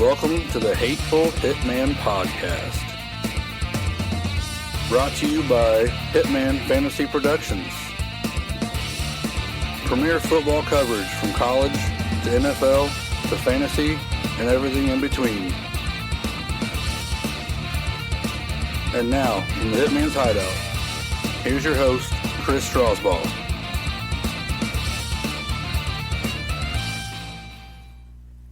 Welcome to the Hateful Hitman Podcast. Brought to you by Hitman Fantasy Productions. Premier football coverage from college to NFL to fantasy and everything in between. And now, in the Hitman's Hideout, here's your host, Chris Strasbaugh.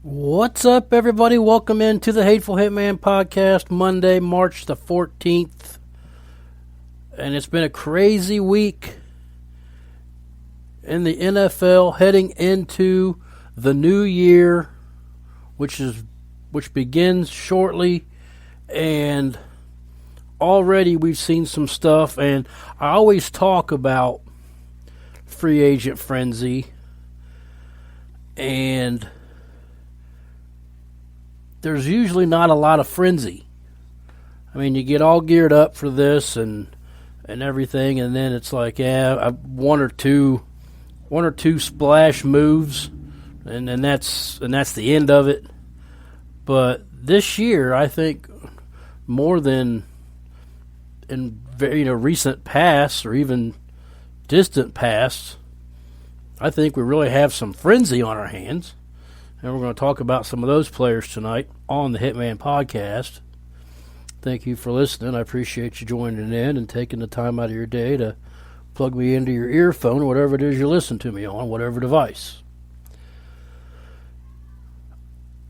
What's up, everybody? Welcome into the Hateful Hitman Podcast, Monday, March the 14th. And it's been a crazy week in the NFL heading into the new year, which begins shortly. And already we've seen some stuff. And I always talk about free agent frenzy. And there's usually not a lot of frenzy. I mean, you get all geared up for this and everything, and then it's like, one or two splash moves, and that's the end of it. But this year, I think more than in recent past or even distant past, I think we really have some frenzy on our hands. And we're going to talk about some of those players tonight on the Hitman Podcast. Thank you for listening. I appreciate you joining in and taking the time out of your day to plug me into your earphone or whatever it is you listen to me on, whatever device.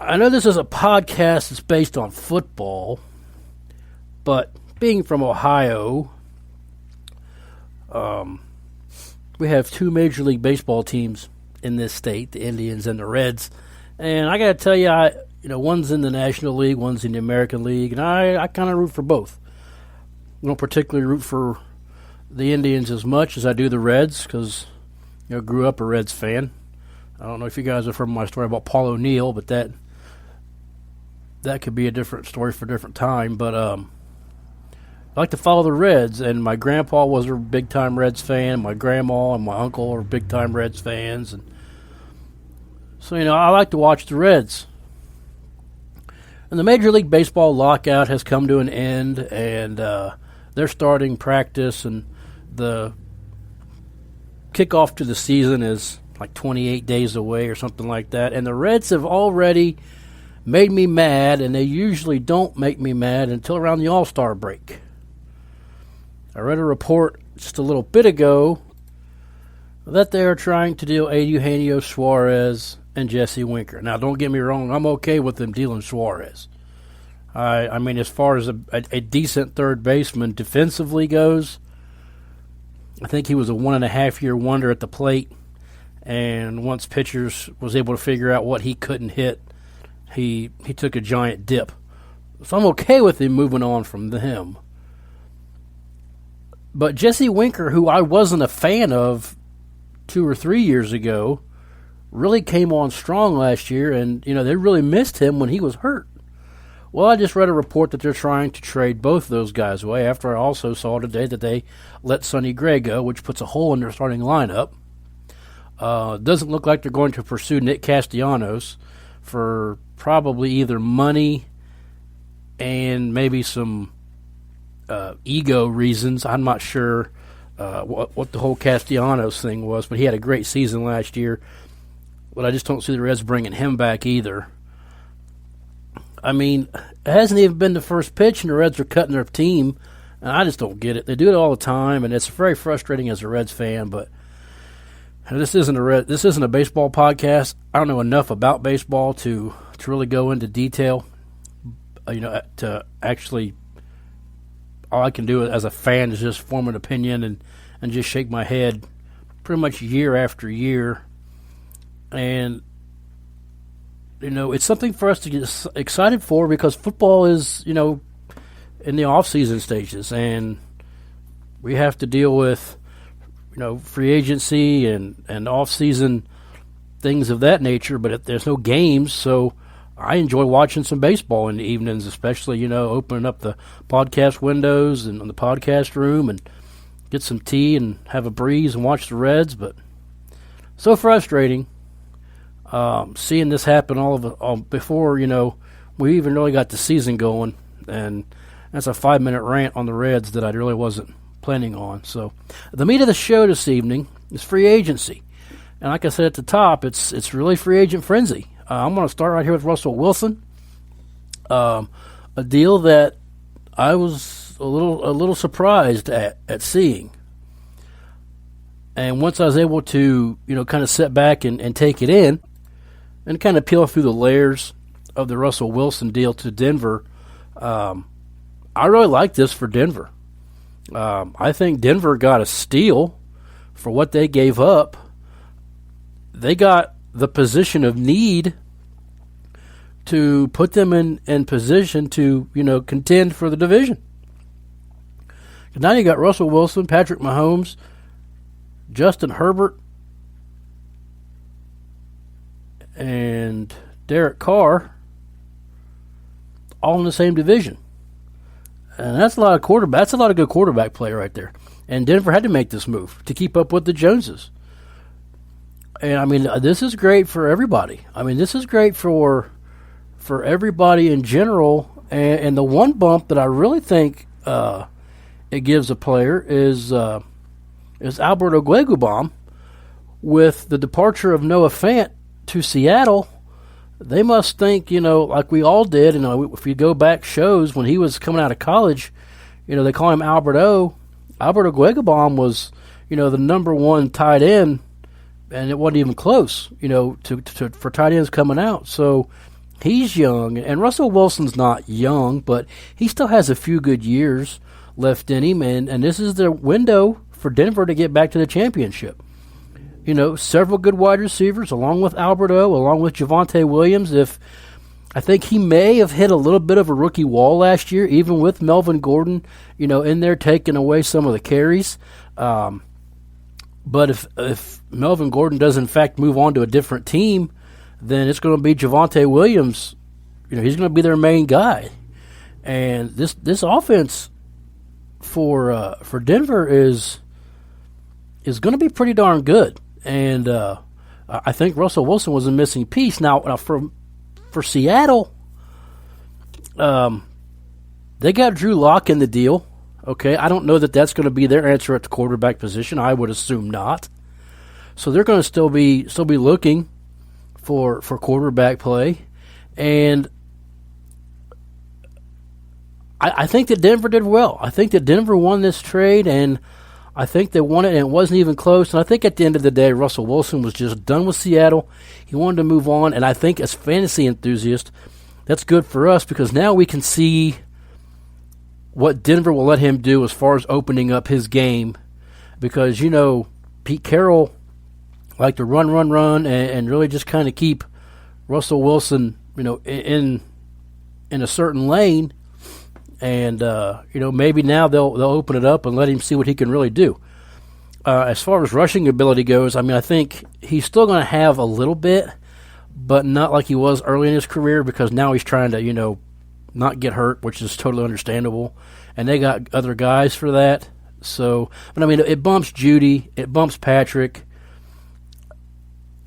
I know this is a podcast that's based on football, but being from Ohio, we have two Major League Baseball teams in this state, the Indians and the Reds. And I got to tell you, one's in the National League, one's in the American League, and I kind of root for both. I don't particularly root for the Indians as much as I do the Reds because, grew up a Reds fan. I don't know if you guys have heard my story about Paul O'Neill, but that could be a different story for a different time. But I like to follow the Reds, and my grandpa was a big-time Reds fan. My grandma and my uncle are big-time Reds fans, and so, I like to watch the Reds. And the Major League Baseball lockout has come to an end, and they're starting practice, and the kickoff to the season is like 28 days away or something like that. And the Reds have already made me mad, and they usually don't make me mad until around the All-Star break. I read a report just a little bit ago that they are trying to deal Eugenio Suarez and Jesse Winker. Now, don't get me wrong, I'm okay with them dealing Suarez. I mean, as far as a decent third baseman defensively goes, I think he was a 1.5-year wonder at the plate, and once pitchers was able to figure out what he couldn't hit, he took a giant dip. So I'm okay with him moving on from him. But Jesse Winker, who I wasn't a fan of 2 or 3 years ago, really came on strong last year, and, they really missed him when he was hurt. Well, I just read a report that they're trying to trade both those guys away after I also saw today that they let Sonny Gray go, which puts a hole in their starting lineup. Doesn't look like they're going to pursue Nick Castellanos for probably either money and maybe some ego reasons. I'm not sure what the whole Castellanos thing was, but he had a great season last year. But I just don't see the Reds bringing him back either. I mean, it hasn't even been the first pitch, and the Reds are cutting their team, and I just don't get it. They do it all the time, and it's very frustrating as a Reds fan. But this isn't a baseball podcast. I don't know enough about baseball to really go into detail. To actually, all I can do as a fan is just form an opinion and just shake my head, pretty much year after year. And, it's something for us to get excited for because football is, in the off-season stages. And we have to deal with, free agency and off-season things of that nature. But there's no games, so I enjoy watching some baseball in the evenings, especially, opening up the podcast windows and the podcast room and get some tea and have a breeze and watch the Reds. But so frustrating seeing this happen all before, we even really got the season going, and that's a 5-minute rant on the Reds that I really wasn't planning on. So the meat of the show this evening is free agency. And like I said at the top, it's really free agent frenzy. I'm going to start right here with Russell Wilson, a deal that I was a little surprised at seeing. And once I was able to, kind of sit back and take it in and kind of peel through the layers of the Russell Wilson deal to Denver, I really like this for Denver. I think Denver got a steal for what they gave up. They got the position of need to put them in position to, contend for the division. Now you got Russell Wilson, Patrick Mahomes, Justin Herbert, and Derek Carr all in the same division. And that's a lot of quarterback. That's a lot of good quarterback play right there. And Denver had to make this move to keep up with the Joneses. And this is great for everybody. This is great for everybody in general. And the one bump that I really think it gives a player is Albert Okwuegbunam. With the departure of Noah Fant to Seattle, they must think, like we all did. If you go back shows when he was coming out of college, they call him Albert O. Albert Okwuegbunam was, the number one tight end, and it wasn't even close, for tight ends coming out. So he's young, and Russell Wilson's not young, but he still has a few good years left in him, and this is the window for Denver to get back to the championship. Several good wide receivers, along with Alberto, along with Javonte Williams. I think he may have hit a little bit of a rookie wall last year, even with Melvin Gordon, in there taking away some of the carries. But if Melvin Gordon does in fact move on to a different team, then it's going to be Javonte Williams. He's going to be their main guy. And this offense for Denver is going to be pretty darn good. And I think Russell Wilson was a missing piece. Now for Seattle, they got Drew Lock in the deal. Okay, I don't know that that's going to be their answer at the quarterback position. I would assume not. So they're going to still be looking for quarterback play, and I think that Denver did well. I think that Denver won this trade, and I think they won it, and it wasn't even close. And I think at the end of the day, Russell Wilson was just done with Seattle. He wanted to move on, and I think as fantasy enthusiasts, that's good for us because now we can see what Denver will let him do as far as opening up his game. Because, Pete Carroll liked to run, and really just kind of keep Russell Wilson, in a certain lane. And, maybe now they'll open it up and let him see what he can really do. As far as rushing ability goes, I think he's still going to have a little bit, but not like he was early in his career because now he's trying to, not get hurt, which is totally understandable. And they got other guys for that. So, but it bumps Judy, it bumps Patrick,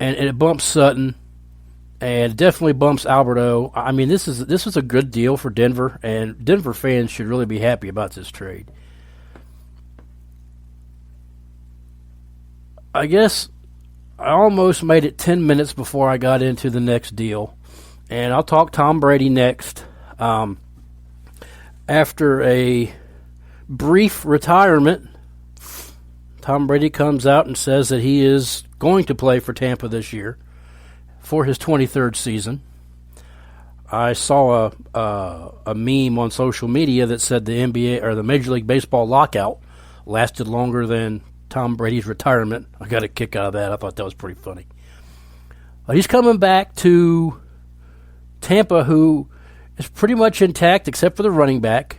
and it bumps Sutton, and it definitely bumps Alberto. This is a good deal for Denver, and Denver fans should really be happy about this trade. I guess I almost made it 10 minutes before I got into the next deal, and I'll talk Tom Brady next. After a brief retirement, Tom Brady comes out and says that he is going to play for Tampa this year for his 23rd season. I saw a meme on social media that said the NBA or the Major League Baseball lockout lasted longer than Tom Brady's retirement. I got a kick out of that. I thought that was pretty funny. He's coming back to Tampa, who is pretty much intact except for the running back.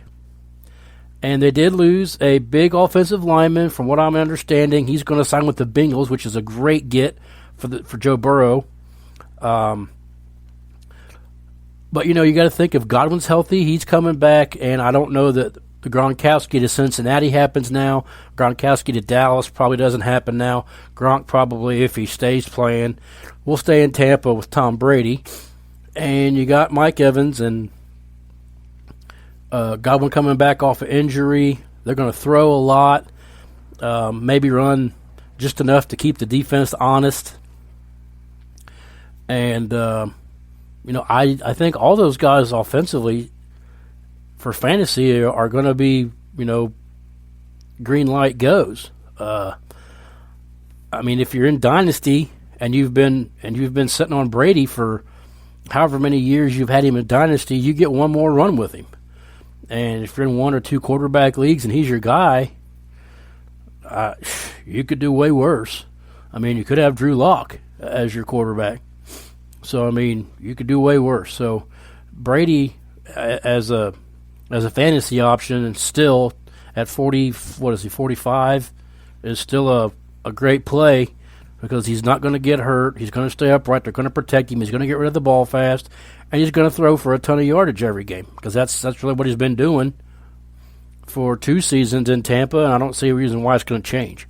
And they did lose a big offensive lineman. From what I'm understanding, he's going to sign with the Bengals, which is a great get for Joe Burrow. But, you got to think if Godwin's healthy, he's coming back. And I don't know that the Gronkowski to Cincinnati happens now. Gronkowski to Dallas probably doesn't happen now. Gronk probably, if he stays playing, will stay in Tampa with Tom Brady. and you got Mike Evans and Godwin coming back off of injury. They're going to throw a lot, maybe run just enough to keep the defense honest. And, I think all those guys offensively for fantasy are going to be, green light goes. If you're in Dynasty and you've been sitting on Brady for however many years you've had him in Dynasty, you get one more run with him. And if you're in one or two quarterback leagues and he's your guy, you could do way worse. You could have Drew Lock as your quarterback. So, you could do way worse. So, Brady as a fantasy option and still at 45, is still a great play because he's not going to get hurt. He's going to stay upright. They're going to protect him. He's going to get rid of the ball fast. And he's going to throw for a ton of yardage every game because that's really what he's been doing for 2 seasons in Tampa, and I don't see a reason why it's going to change.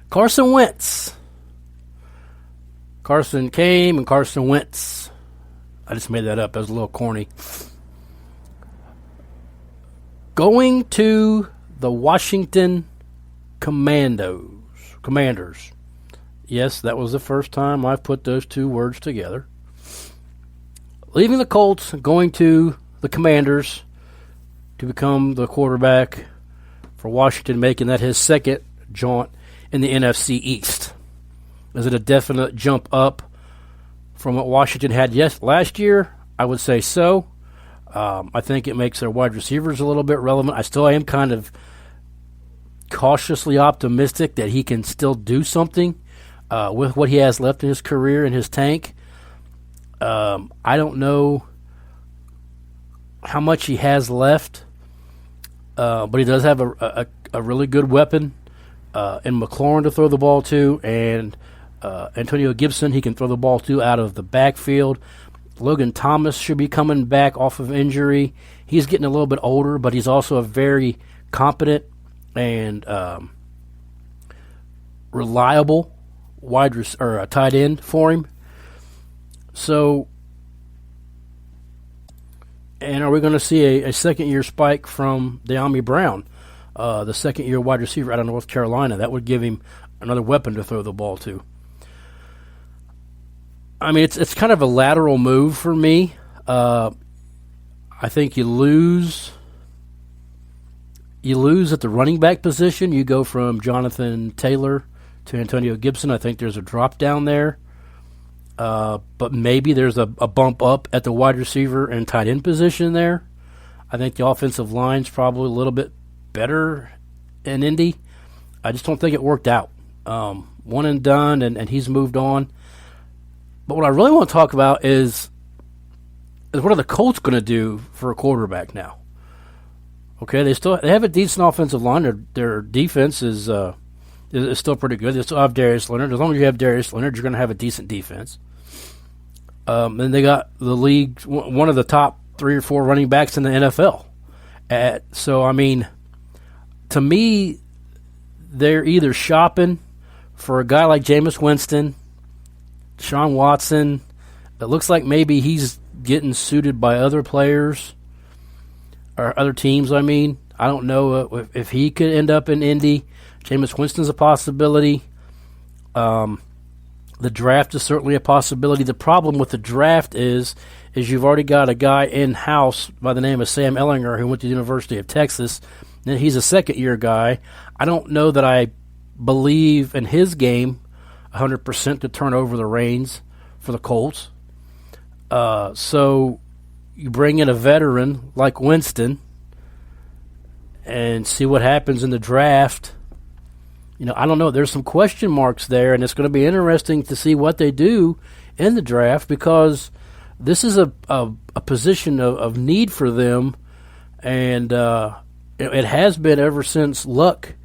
Carson Wentz. Carson came and Carson Wentz. I just made that up. That was a little corny. Going to the Washington Commanders. Yes, that was the first time I've put those two words together. Leaving the Colts, going to the Commanders to become the quarterback for Washington, making that his second jaunt in the NFC East. Is it a definite jump up from what Washington had last year? I would say so. I think it makes their wide receivers a little bit relevant. I still am kind of cautiously optimistic that he can still do something with what he has left in his career in his tank. I don't know how much he has left, but he does have a really good weapon in McLaurin to throw the ball to, and Antonio Gibson he can throw the ball to out of the backfield. Logan Thomas should be coming back off of injury. He's getting a little bit older, but he's also a very competent and reliable tight end for him. So, and are we going to see a second-year spike from De'Ami Brown, the second-year wide receiver out of North Carolina? That would give him another weapon to throw the ball to. It's kind of a lateral move for me. I think you lose at the running back position. You go from Jonathan Taylor to Antonio Gibson. I think there's a drop down there. But maybe there's a bump up at the wide receiver and tight end position there. I think the offensive line's probably a little bit better in Indy. I just don't think it worked out. One and done, and he's moved on. But what I really want to talk about is what are the Colts going to do for a quarterback now? Okay, they have a decent offensive line. Their defense is still pretty good. They still have Darius Leonard. As long as you have Darius Leonard, you're going to have a decent defense. And they got the league, one of the top 3 or 4 running backs in the NFL. To me, they're either shopping for a guy like Jameis Winston, Deshaun Watson. It looks like maybe he's getting suited by other players or other teams. I don't know if he could end up in Indy. Jameis Winston's a possibility. The draft is certainly a possibility. The problem with the draft is you've already got a guy in-house by the name of Sam Ehlinger who went to the University of Texas. And he's a second-year guy. I don't know that I believe in his game 100% to turn over the reins for the Colts. So you bring in a veteran like Winston and see what happens in the draft. I don't know. There's some question marks there, and it's going to be interesting to see what they do in the draft because this is a position of need for them, and it has been ever since Luck.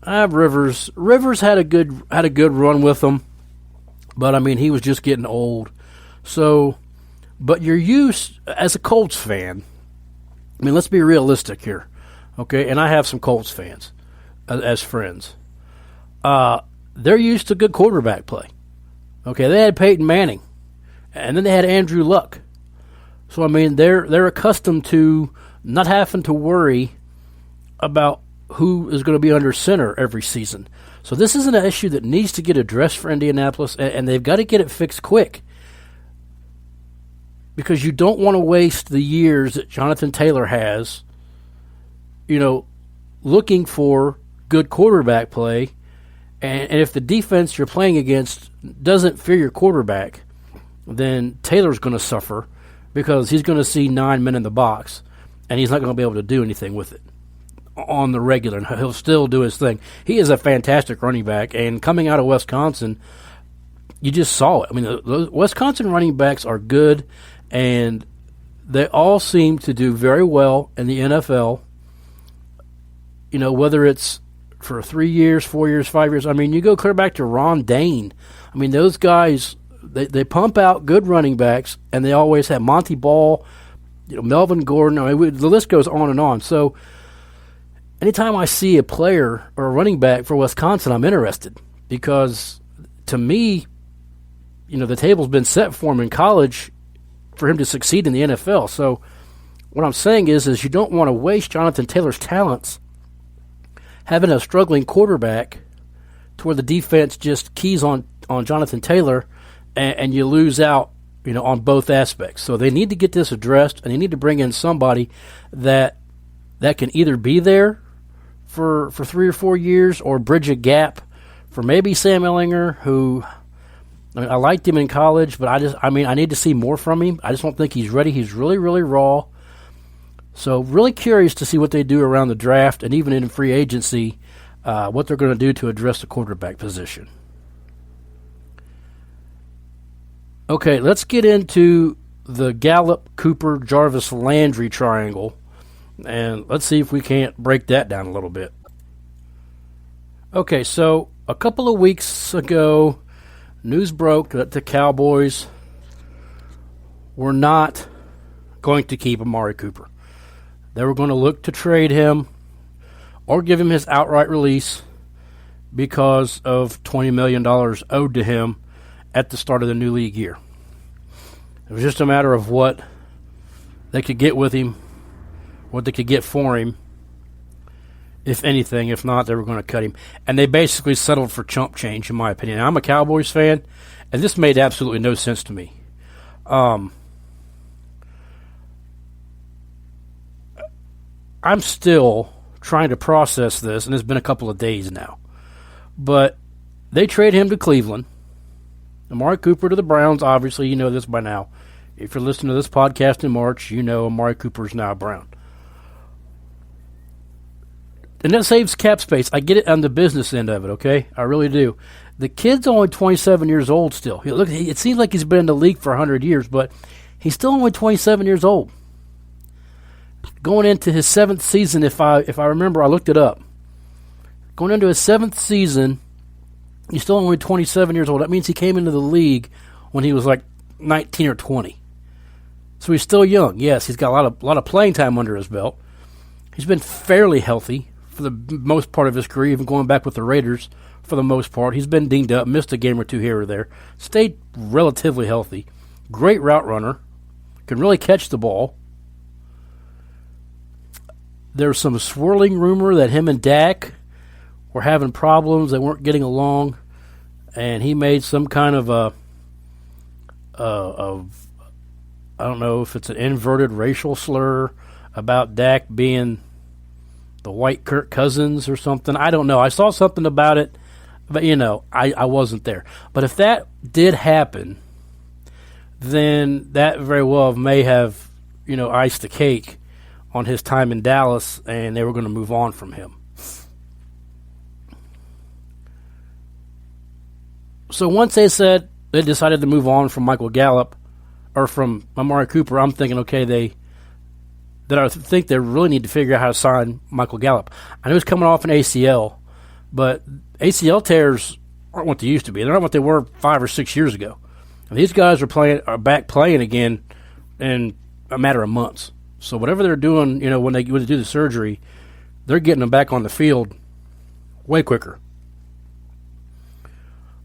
Rivers had a good run with them, but he was just getting old. So, but you're used as a Colts fan. Let's be realistic here, okay? And I have some Colts fans as friends. They're used to good quarterback play. Okay, they had Peyton Manning And then they had Andrew Luck. So, I mean, they're accustomed to not having to worry about who is going to be under center every season. So this is an issue that needs to get addressed for Indianapolis, and they've got to get it fixed quick. Because you don't want to waste the years that Jonathan Taylor has, looking for good quarterback play. And if the defense you're playing against doesn't fear your quarterback, then Taylor's going to suffer because he's going to see 9 men in the box, and he's not going to be able to do anything with it on the regular. And he'll still do his thing. He is a fantastic running back, and coming out of Wisconsin, you just saw it. I mean, the Wisconsin running backs are good, and they all seem to do very well in the NFL, whether it's for 3 years, 4 years, 5 years. I mean, you go clear back to Ron Dane. I mean, those guys, they pump out good running backs, and they always have Monty Ball, Melvin Gordon. I mean, the list goes on and on. So anytime I see a player or a running back for Wisconsin, I'm interested because, to me, the table's been set for him in college for him to succeed in the NFL. So what I'm saying is you don't want to waste Jonathan Taylor's talents having a struggling quarterback to where the defense just keys on Jonathan Taylor and you lose out, on both aspects. So they need to get this addressed, and they need to bring in somebody that can either be there for 3 or 4 years or bridge a gap for maybe Sam Ehlinger, who I liked him in college, but I need to see more from him. I just don't think he's ready. He's really, really raw. So really curious to see what they do around the draft and even in free agency, what they're going to do to address the quarterback position. Okay, let's get into the Gallup, Cooper, Jarvis, Landry triangle, and let's see if we can't break that down a little bit. Okay, so a couple of weeks ago, news broke that the Cowboys were not going to keep Amari Cooper. They were going to look to trade him or give him his outright release because of $20 million owed to him at the start of the new league year. It was just a matter of what they could get with him, what they could get for him, if anything. If not, they were going to cut him. And they basically settled for chump change, in my opinion. I'm a Cowboys fan, and this made absolutely no sense to me. I'm still trying to process this, and it's been a couple of days now. But they trade him to Cleveland. Amari Cooper to the Browns. Obviously, you know this by now. If you're listening to this podcast in March, you know Amari Cooper is now a Brown. And that saves cap space. I get it on the business end of it, okay? I really do. The kid's only 27 years old still. Look, it seems like he's been in the league for 100 years, but he's still only 27 years old. Going into his 7th season, if I remember, I looked it up. Going into his 7th season, he's still only 27 years old. That means he came into the league when he was like 19 or 20. So he's still young. Yes, he's got a lot of playing time under his belt. He's been fairly healthy for the most part of his career, even going back with the Raiders for the most part. He's been dinged up, missed a game or two here or there. Stayed relatively healthy. Great route runner. Can really catch the ball. There's some swirling rumor that him and Dak were having problems. They weren't getting along. And he made some kind of I don't know if it's an inverted racial slur about Dak being the white Kirk Cousins or something. I don't know. I saw something about it, but, I wasn't there. But if that did happen, then that very well may have, iced the cake on his time in Dallas, and they were going to move on from him. So once they decided to move on from Michael Gallup, or from Amari Cooper, I'm thinking, okay, I think they really need to figure out how to sign Michael Gallup. I know he's coming off an ACL, but ACL tears aren't what they used to be. They're not what they were 5 or 6 years ago. And these guys are back playing again in a matter of months. So whatever they're doing, when they do the surgery, they're getting them back on the field way quicker.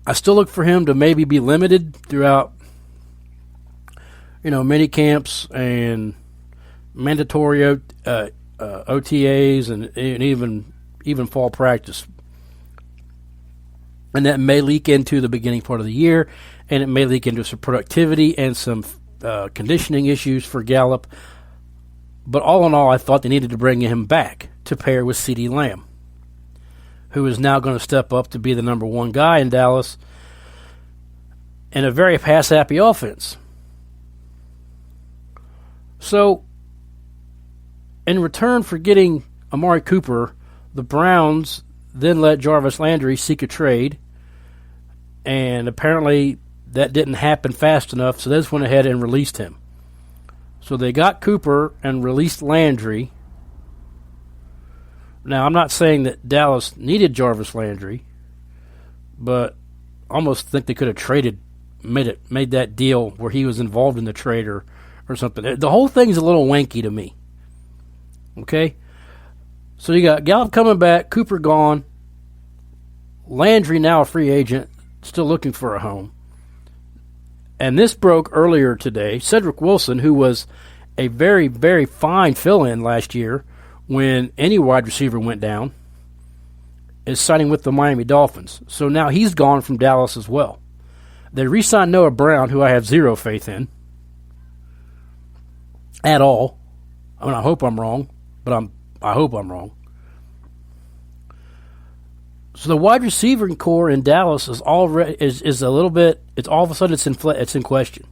I still look for him to maybe be limited throughout mini camps and mandatory OTAs and even fall practice. And that may leak into the beginning part of the year, and it may leak into some productivity and some conditioning issues for Gallup. But all in all, I thought they needed to bring him back to pair with CeeDee Lamb, who is now going to step up to be the number one guy in Dallas in a very pass-happy offense. So, in return for getting Amari Cooper, the Browns then let Jarvis Landry seek a trade, and apparently that didn't happen fast enough, so they just went ahead and released him. So they got Cooper and released Landry. Now, I'm not saying that Dallas needed Jarvis Landry, but I almost think they could have made that deal where he was involved in the trade or something. The whole thing's a little wanky to me. Okay? So you got Gallup coming back, Cooper gone, Landry now a free agent, still looking for a home. And this broke earlier today. Cedric Wilson, who was a very, very fine fill-in last year when any wide receiver went down, is signing with the Miami Dolphins. So now he's gone from Dallas as well. They re-signed Noah Brown, who I have zero faith in at all. I mean, I hope I'm wrong, but I hope I'm wrong. So the wide receiving core in Dallas is already is a little bit. It's all of a sudden it's in question.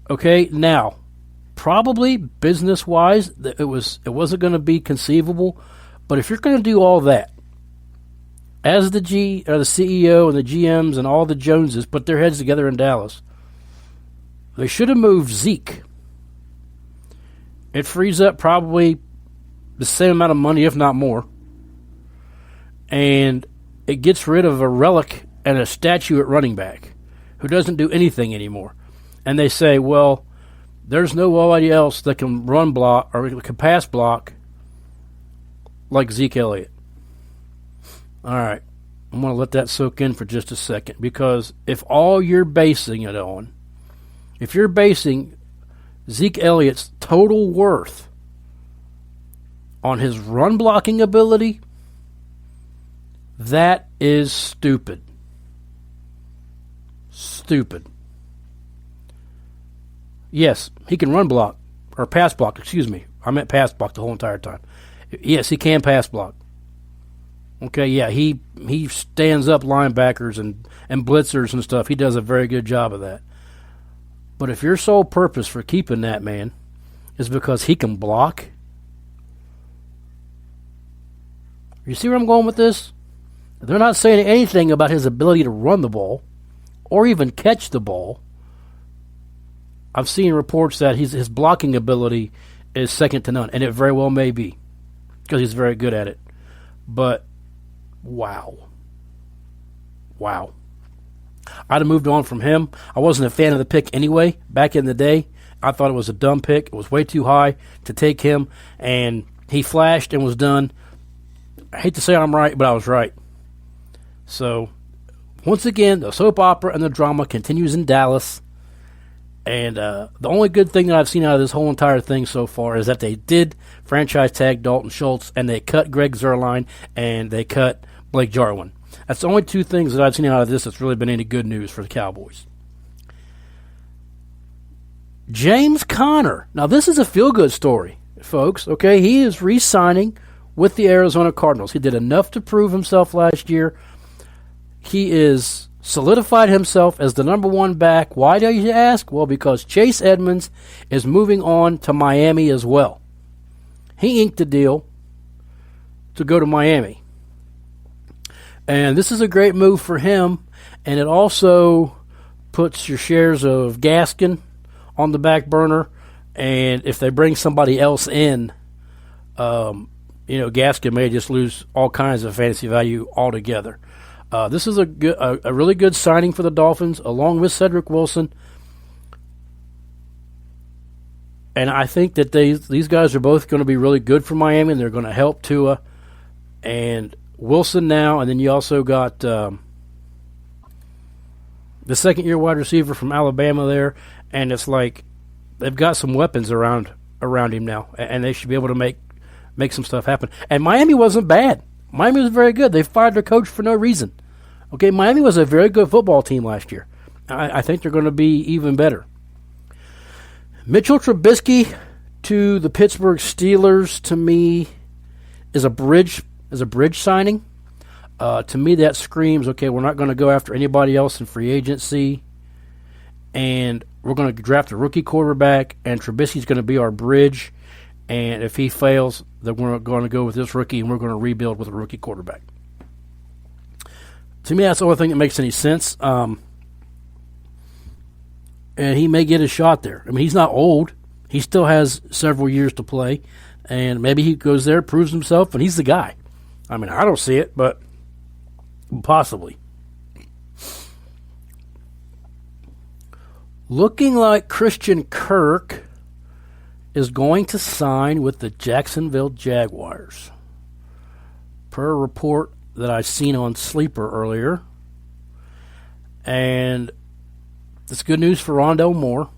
Okay, now probably business wise, it wasn't going to be conceivable, but if you're going to do all that, as the CEO and the GMs and all the Joneses put their heads together in Dallas, they should have moved Zeke. It frees up probably the same amount of money, if not more. And it gets rid of a relic and a statue at running back who doesn't do anything anymore. And they say, well, there's nobody else that can run block or can pass block like Zeke Elliott. All right. I'm going to let that soak in for just a second, because if all you're basing it on, if you're basing Zeke Elliott's total worth on his run blocking ability, that is stupid. Stupid. Yes, he can run block, or pass block, excuse me. I meant pass block the whole entire time. Yes, he can pass block. Okay, yeah, he stands up linebackers and blitzers and stuff. He does a very good job of that. But if your sole purpose for keeping that man is because he can block, you see where I'm going with this? They're not saying anything about his ability to run the ball or even catch the ball. I've seen reports that his blocking ability is second to none, and it very well may be, because he's very good at it. But, wow. I'd have moved on from him. I wasn't a fan of the pick anyway. Back in the day, I thought it was a dumb pick. It was way too high to take him, and he flashed and was done. I hate to say I'm right, but I was right. So, once again, the soap opera and the drama continues in Dallas. And the only good thing that I've seen out of this whole entire thing so far is that they did franchise tag Dalton Schultz, and they cut Greg Zuerlein, and they cut Blake Jarwin. That's the only two things that I've seen out of this that's really been any good news for the Cowboys. James Conner. Now, this is a feel-good story, folks. Okay, he is re-signing with the Arizona Cardinals. He did enough to prove himself last year. He is solidified himself as the number one back. Why do you ask? Well, because Chase Edmonds is moving on to Miami as well. He inked a deal to go to Miami. And this is a great move for him, and it also puts your shares of Gaskin on the back burner. And if they bring somebody else in, Gaskin may just lose all kinds of fantasy value altogether. This is a really good signing for the Dolphins, along with Cedric Wilson. And I think that these guys are both going to be really good for Miami, and they're going to help Tua and Wilson now. And then you also got the second-year wide receiver from Alabama there, and it's like they've got some weapons around him now, and they should be able to make some stuff happen. And Miami wasn't bad. Miami was very good. They fired their coach for no reason. Okay, Miami was a very good football team last year. I think they're going to be even better. Mitchell Trubisky to the Pittsburgh Steelers, to me, is a bridge signing. To me, that screams, okay, we're not going to go after anybody else in free agency, and we're going to draft a rookie quarterback, and Trubisky's going to be our bridge, and if he fails, then we're going to go with this rookie, and we're going to rebuild with a rookie quarterback. To me, that's the only thing that makes any sense, and he may get a shot there. I mean, he's not old. He still has several years to play, and maybe he goes there, proves himself, and he's the guy. I mean, I don't see it, but possibly. Looking like Christian Kirk is going to sign with the Jacksonville Jaguars, per a report that I seen on Sleeper earlier. And it's good news for Rondale Moore,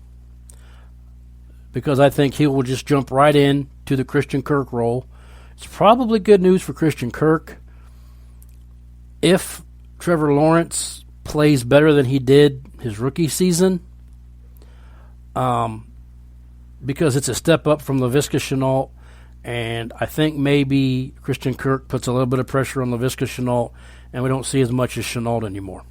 because I think he will just jump right in to the Christian Kirk role. It's probably good news for Christian Kirk if Trevor Lawrence plays better than he did his rookie season, because it's a step up from Laviska Shenault, and I think maybe Christian Kirk puts a little bit of pressure on Laviska Shenault, and we don't see as much as Shenault anymore.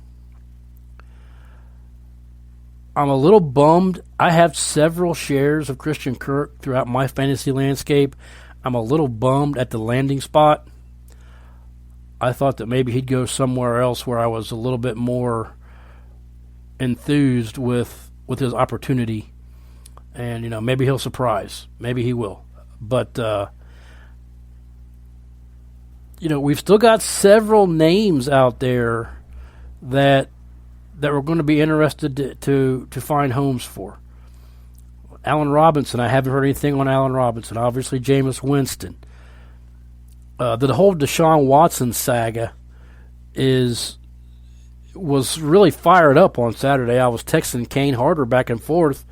I'm a little bummed. I have several shares of Christian Kirk throughout my fantasy landscape. I'm a little bummed at the landing spot. I thought that maybe he'd go somewhere else where I was a little bit more enthused with his opportunity. And, maybe he'll surprise. Maybe he will. But, we've still got several names out there that we're going to be interested to find homes for. Allen Robinson, I haven't heard anything on Allen Robinson. Obviously, Jameis Winston. The whole Deshaun Watson saga was really fired up on Saturday. I was texting Kane Harder back and forth,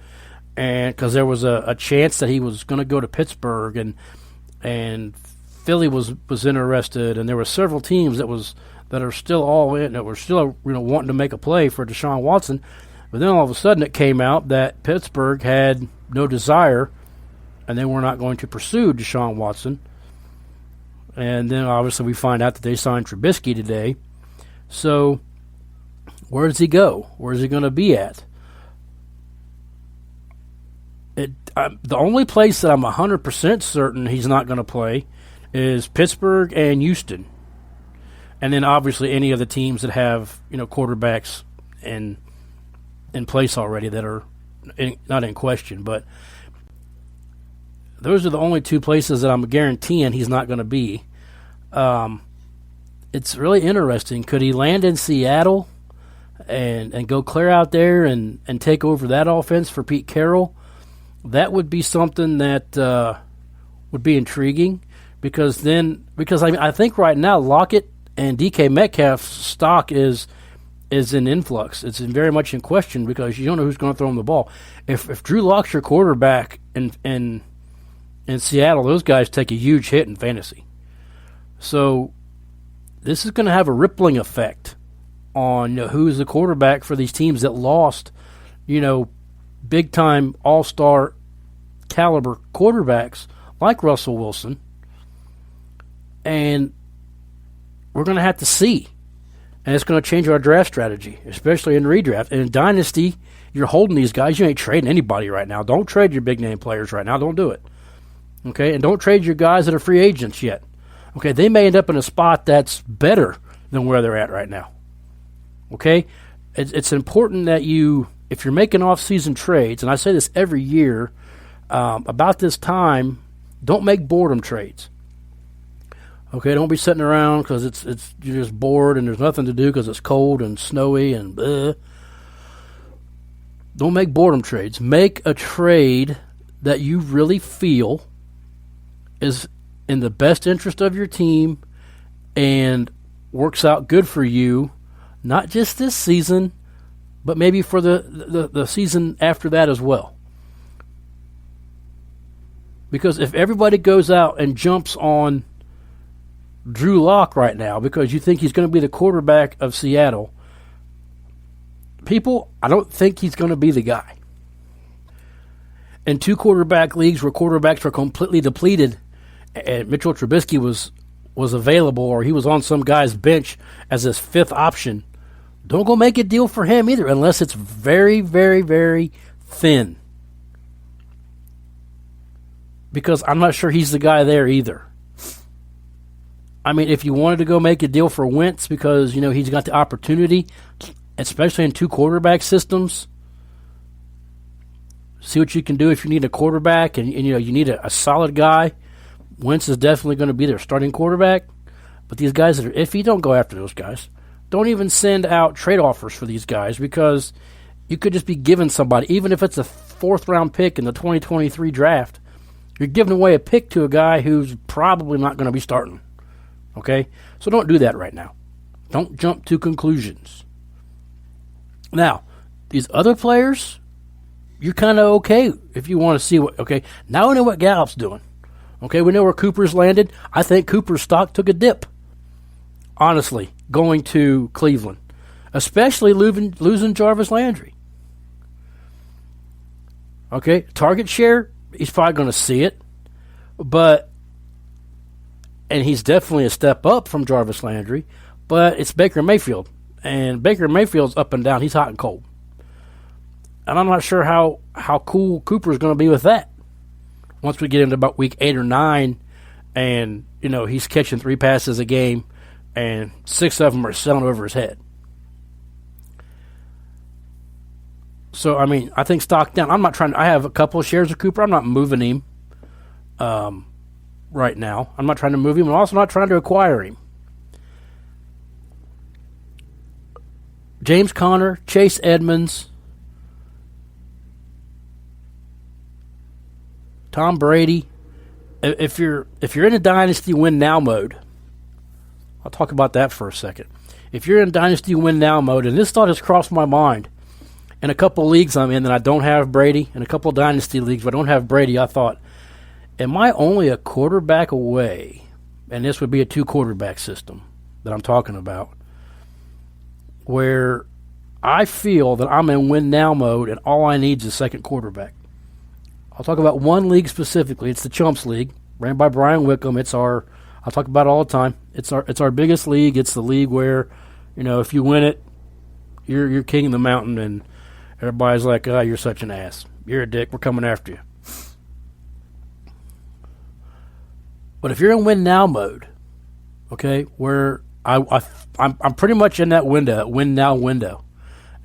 and because there was a chance that he was going to go to Pittsburgh, and Philly was interested, and there were several teams that are still all in, that were still wanting to make a play for Deshaun Watson. But then all of a sudden it came out that Pittsburgh had no desire, and they were not going to pursue Deshaun Watson. And then obviously we find out that they signed Trubisky today. So where does he go? Where is he going to be at? The only place that I'm 100% certain he's not going to play is Pittsburgh and Houston. And then obviously any of the teams that have quarterbacks in place already that are not in question. But those are the only two places that I'm guaranteeing he's not going to be. It's really interesting. Could he land in Seattle and go clear out there and take over that offense for Pete Carroll? That would be something that would be intriguing, because I think right now Lockett and DK Metcalf's stock is in influx. It's very much in question because you don't know who's going to throw him the ball. If Drew Lock's your quarterback in Seattle, those guys take a huge hit in fantasy. So this is going to have a rippling effect on who's the quarterback for these teams that lost, big-time all-star caliber quarterbacks like Russell Wilson. And we're going to have to see. And it's going to change our draft strategy, especially in redraft. And in Dynasty, you're holding these guys. You ain't trading anybody right now. Don't trade your big-name players right now. Don't do it. Okay? And don't trade your guys that are free agents yet. Okay? They may end up in a spot that's better than where they're at right now. Okay? It's important that if you're making off-season trades, and I say this every year, about this time, don't make boredom trades. Okay, don't be sitting around because you're just bored and there's nothing to do because it's cold and snowy and bleh. Don't make boredom trades. Make a trade that you really feel is in the best interest of your team and works out good for you, not just this season, but maybe for the season after that as well. Because if everybody goes out and jumps on Drew Lock right now because you think he's going to be the quarterback of Seattle, I don't think he's going to be the guy. In 2 quarterback leagues where quarterbacks were completely depleted and Mitchell Trubisky was available or he was on some guy's bench as his 5th option, don't go make a deal for him either unless it's very, very, very thin. Because I'm not sure he's the guy there either. I mean, if you wanted to go make a deal for Wentz because, he's got the opportunity, especially in 2 quarterback systems, see what you can do if you need a quarterback and you need a solid guy. Wentz is definitely going to be their starting quarterback. But these guys that are iffy, don't go after those guys. Don't even send out trade offers for these guys because you could just be giving somebody, even if it's a 4th-round pick in the 2023 draft, you're giving away a pick to a guy who's probably not going to be starting. Okay? So don't do that right now. Don't jump to conclusions. Now, these other players, you're kind of okay if you want to see what... Okay, now we know what Gallup's doing. Okay, we know where Cooper's landed. I think Cooper's stock took a dip, honestly, going to Cleveland. Especially losing Jarvis Landry. Okay, target share, he's probably going to see it. And he's definitely a step up from Jarvis Landry, but it's Baker Mayfield. And Baker Mayfield's up and down. He's hot and cold. And I'm not sure how cool Cooper's going to be with that. Once we get into about week 8 or 9, and, he's catching 3 passes a game, and 6 of them are selling over his head. So, I think stock down. I have a couple of shares of Cooper. I'm not moving him right now. I'm not trying to move him. I'm also not trying to acquire him. James Conner, Chase Edmonds, Tom Brady. If you're in a dynasty win now mode, I'll talk about that for a second. If you're in dynasty win now mode, and this thought has crossed my mind, in a couple of leagues I'm in that I don't have Brady, in a couple of dynasty leagues where I don't have Brady, I thought, am I only a quarterback away? And this would be a 2 quarterback system that I'm talking about, where I feel that I'm in win now mode and all I need is a second quarterback. I'll talk about one league specifically. It's the Chumps League, ran by Brian Wickham. I'll talk about it all the time. It's our biggest league. It's the league where, if you win it, you're king of the mountain, and everybody's like, "Oh, you're such an ass. You're a dick. We're coming after you." But if you're in win now mode, okay, where I'm pretty much in that window, that win now window.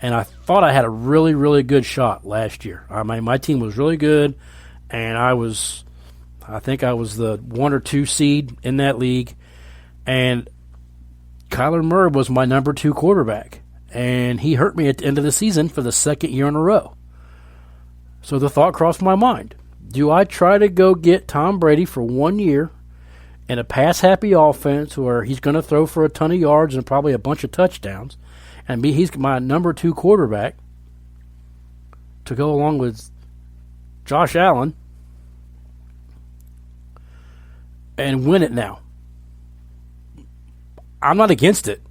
And I thought I had a really, really good shot last year. My team was really good, and I think I was the 1 or 2 seed in that league. And Kyler Murray was my number 2 quarterback. And he hurt me at the end of the season for the 2nd year in a row. So the thought crossed my mind. Do I try to go get Tom Brady for 1 year in a pass-happy offense where he's going to throw for a ton of yards and probably a bunch of touchdowns, and he's my number 2 quarterback to go along with Josh Allen, and win it now? I'm not against it.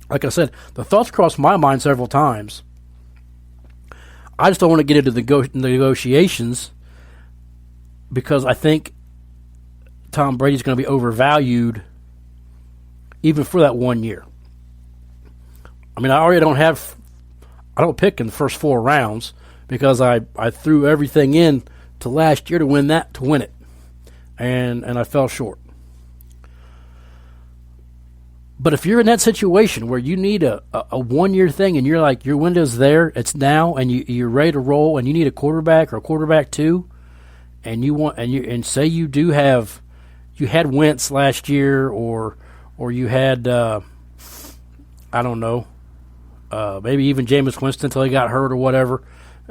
Like I said, the thoughts crossed my mind several times. I just don't want to get into the negotiations because I think Tom Brady's going to be overvalued even for that 1 year. I don't pick in the first 4 rounds because I threw everything in to last year to win it. And I fell short. But if you're in that situation where you need a 1 year thing and you're like, your window's there, it's now, and you're ready to roll, and you need a quarterback or a quarterback 2, and say you had Wentz last year, or you had maybe even Jameis Winston until he got hurt or whatever,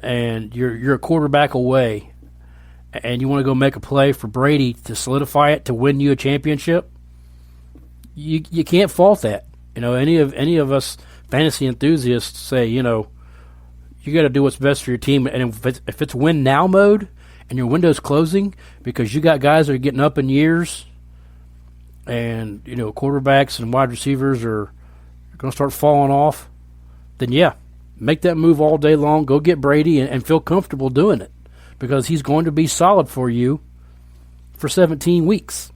and you're a quarterback away, and you want to go make a play for Brady to solidify it to win you a championship, you can't fault that. Any of us fantasy enthusiasts say, you got to do what's best for your team. And if it's win now mode and your window's closing because you got guys that are getting up in years and, quarterbacks and wide receivers are going to start falling off, then yeah, make that move all day long. Go get Brady and feel comfortable doing it because he's going to be solid for you for 17 weeks.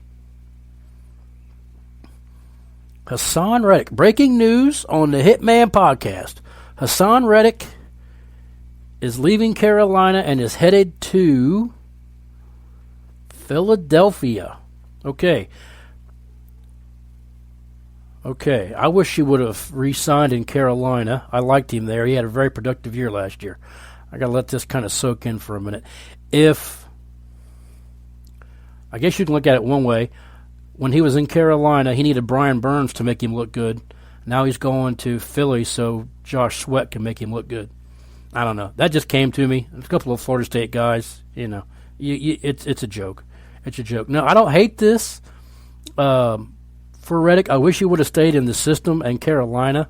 Hassan Reddick. Breaking news on the Hitman podcast. Hassan Reddick is leaving Carolina and is headed to Philadelphia. Okay. I wish he would have re-signed in Carolina. I liked him there. He had a very productive year last year. I got to let this kind of soak in for a minute. I guess you can look at it one way. When he was in Carolina, he needed Brian Burns to make him look good. Now he's going to Philly so Josh Sweat can make him look good. I don't know. That just came to me. A couple of Florida State guys, it's a joke. It's a joke. No, I don't hate this. For Reddick, I wish he would have stayed in the system in Carolina.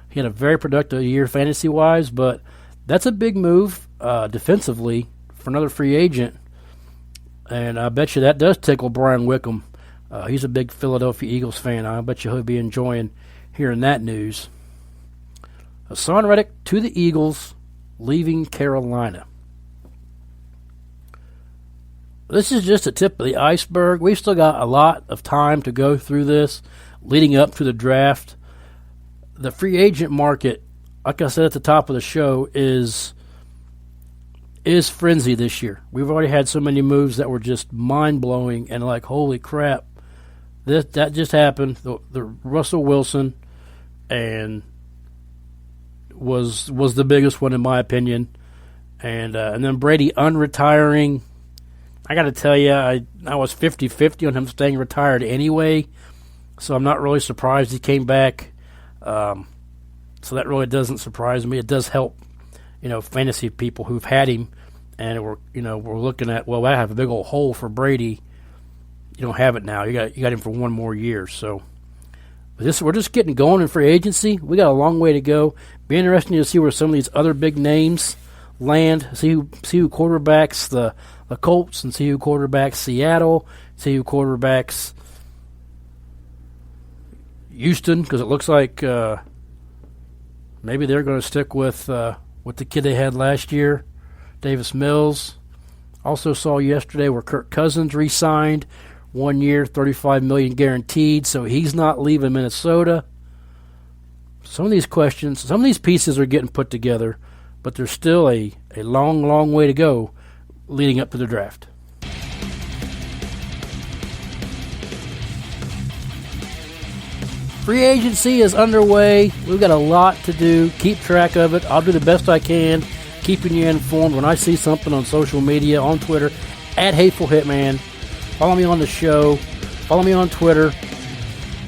He had a very productive year fantasy-wise, but that's a big move defensively for another free agent. And I bet you that does tickle Brian Wickham. He's a big Philadelphia Eagles fan. I bet you he'll be enjoying hearing that news. Hassan Reddick to the Eagles, leaving Carolina. This is just the tip of the iceberg. We've still got a lot of time to go through this leading up to the draft. The free agent market, like I said at the top of the show, is frenzy this year. We've already had so many moves that were just mind-blowing and like, holy crap. That just happened. The Russell Wilson and was the biggest one in my opinion. And then Brady unretiring. I got to tell you, I was 50-50 on him staying retired anyway, so I'm not really surprised he came back. So that really doesn't surprise me. It does help, fantasy people who've had him, and we're looking at, well, I have a big old hole for Brady. You don't have it now. You got him for one more year. So we're just getting going in free agency. We got a long way to go. Be interesting to see where some of these other big names land. See who quarterbacks the Colts, and see who quarterbacks Seattle. See who quarterbacks Houston, because it looks like maybe they're going to stick with the kid they had last year, Davis Mills. Also saw yesterday where Kirk Cousins re-signed. 1 year, $35 million guaranteed, so he's not leaving Minnesota. Some of these pieces are getting put together, but there's still a long, long way to go leading up to the draft. Free agency is underway. We've got a lot to do. Keep track of it. I'll do the best I can, keeping you informed when I see something on social media, on Twitter, @HatefulHitman. Follow me on the show. Follow me on Twitter.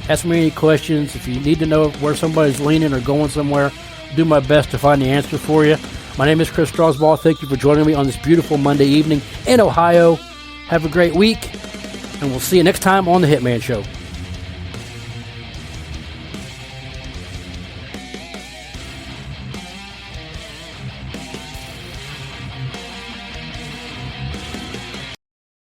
Ask me any questions. If you need to know where somebody's leaning or going somewhere, I'll do my best to find the answer for you. My name is Chris Strasbaugh. Thank you for joining me on this beautiful Monday evening in Ohio. Have a great week, and we'll see you next time on The Hitman Show.